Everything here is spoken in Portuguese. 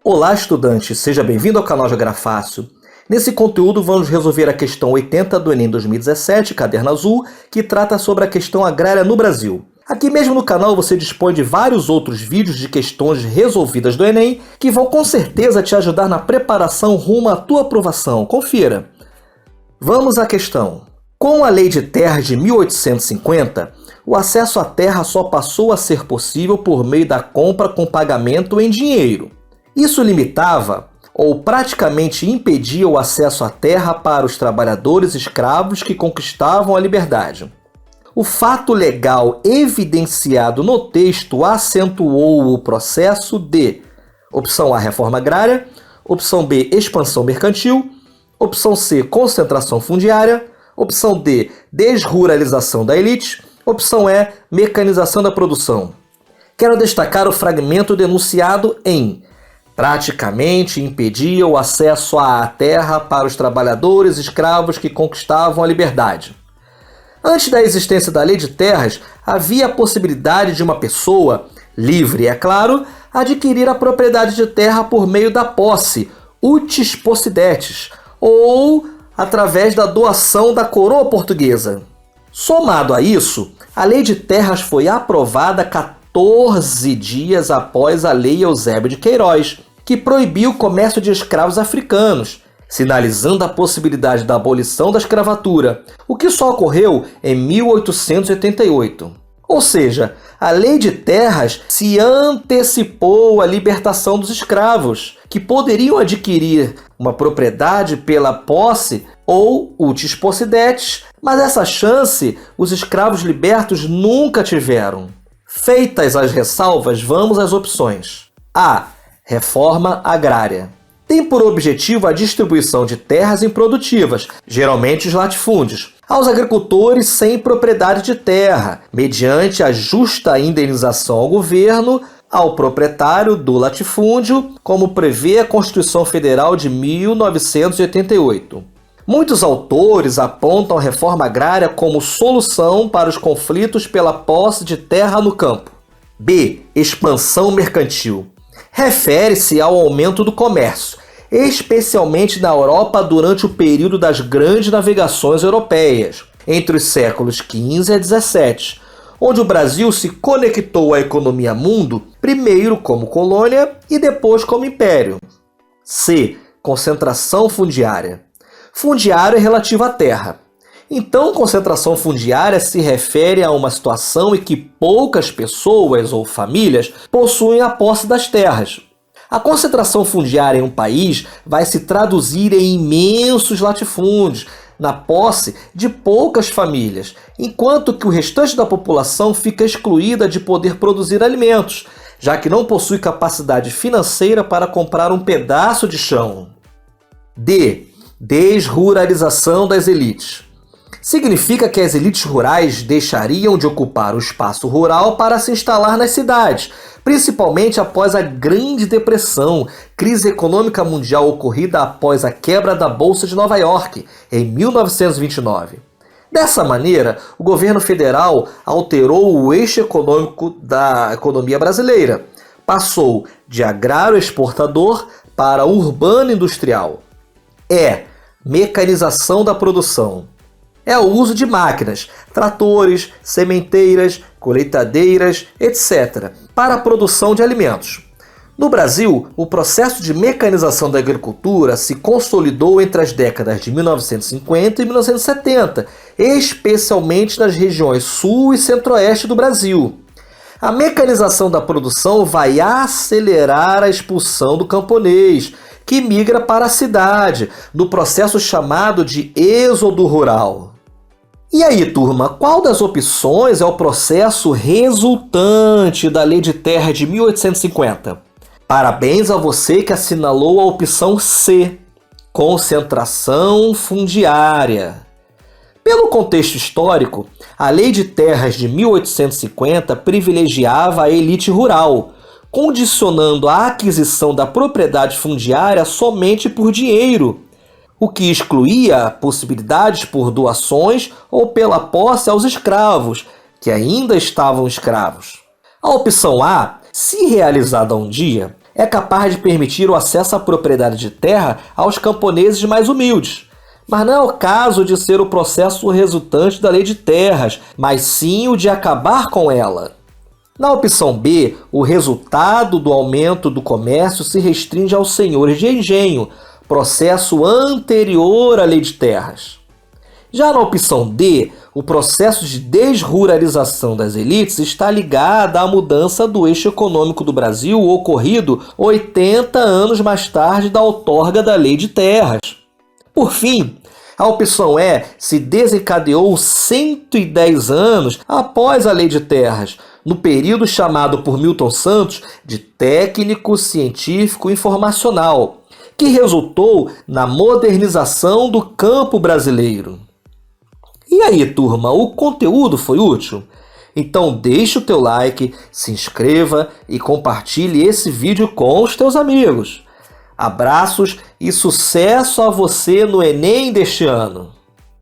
Olá, estudante! Seja bem-vindo ao canal Geografia Fácil. Nesse conteúdo vamos resolver a questão 80 do Enem 2017, caderno azul, que trata sobre a questão agrária no Brasil. Aqui mesmo no canal você dispõe de vários outros vídeos de questões resolvidas do Enem que vão com certeza te ajudar na preparação rumo à tua aprovação. Confira! Vamos à questão. Com a Lei de Terras de 1850, o acesso à terra só passou a ser possível por meio da compra com pagamento em dinheiro. Isso limitava ou praticamente impedia o acesso à terra para os trabalhadores escravos que conquistavam a liberdade. O fato legal evidenciado no texto acentuou o processo de opção A, reforma agrária, opção B, expansão mercantil, opção C, concentração fundiária, opção D, desruralização da elite, opção E, mecanização da produção. Quero destacar o fragmento denunciado em praticamente impedia o acesso à terra para os trabalhadores escravos que conquistavam a liberdade. Antes da existência da Lei de Terras, havia a possibilidade de uma pessoa, livre é claro, adquirir a propriedade de terra por meio da posse, utis possidetis, ou através da doação da coroa portuguesa. Somado a isso, a Lei de Terras foi aprovada 14 dias após a Lei Eusébio de Queiroz, que proibiu o comércio de escravos africanos, sinalizando a possibilidade da abolição da escravatura, o que só ocorreu em 1888. Ou seja, a Lei de Terras se antecipou à libertação dos escravos, que poderiam adquirir uma propriedade pela posse ou utis possidetis, mas essa chance os escravos libertos nunca tiveram. Feitas as ressalvas, vamos às opções. A. Reforma agrária. Tem por objetivo a distribuição de terras improdutivas, geralmente os latifúndios, aos agricultores sem propriedade de terra, mediante a justa indenização ao governo, ao proprietário do latifúndio, como prevê a Constituição Federal de 1988. Muitos autores apontam a reforma agrária como solução para os conflitos pela posse de terra no campo. B. Expansão mercantil. Refere-se ao aumento do comércio, especialmente na Europa durante o período das grandes navegações europeias, entre os séculos XV a XVII, onde o Brasil se conectou à economia mundo, primeiro como colônia e depois como império. C. Concentração fundiária. Fundiário é relativo à terra. Então, concentração fundiária se refere a uma situação em que poucas pessoas ou famílias possuem a posse das terras. A concentração fundiária em um país vai se traduzir em imensos latifúndios, na posse de poucas famílias, enquanto que o restante da população fica excluída de poder produzir alimentos, já que não possui capacidade financeira para comprar um pedaço de chão. D. Desruralização das elites. Significa que as elites rurais deixariam de ocupar o espaço rural para se instalar nas cidades, principalmente após a Grande Depressão, crise econômica mundial ocorrida após a quebra da Bolsa de Nova York, em 1929. Dessa maneira, o governo federal alterou o eixo econômico da economia brasileira. Passou de agrário exportador para urbano industrial. Mecanização da produção. É o uso de máquinas, tratores, sementeiras, colheitadeiras, etc., para a produção de alimentos. No Brasil, o processo de mecanização da agricultura se consolidou entre as décadas de 1950 e 1970, especialmente nas regiões sul e centro-oeste do Brasil. A mecanização da produção vai acelerar a expulsão do camponês, que migra para a cidade, no processo chamado de êxodo rural. E aí, turma, qual das opções é o processo resultante da Lei de Terra de 1850? Parabéns a você que assinalou a opção C, concentração fundiária. Pelo contexto histórico, a Lei de Terras de 1850 privilegiava a elite rural, condicionando a aquisição da propriedade fundiária somente por dinheiro, o que excluía possibilidades por doações ou pela posse aos escravos, que ainda estavam escravos. A opção A, se realizada um dia, é capaz de permitir o acesso à propriedade de terra aos camponeses mais humildes. Mas não é o caso de ser o processo resultante da Lei de Terras, mas sim o de acabar com ela. Na opção B, o resultado do aumento do comércio se restringe aos senhores de engenho, processo anterior à Lei de Terras. Já na opção D, o processo de desruralização das elites está ligado à mudança do eixo econômico do Brasil ocorrido 80 anos mais tarde da outorga da Lei de Terras. Por fim, a opção E se desencadeou 110 anos após a Lei de Terras, no período chamado por Milton Santos de técnico científico informacional, que resultou na modernização do campo brasileiro. E aí, turma, o conteúdo foi útil? Então deixe o teu like, se inscreva e compartilhe esse vídeo com os teus amigos. Abraços e sucesso a você no Enem deste ano!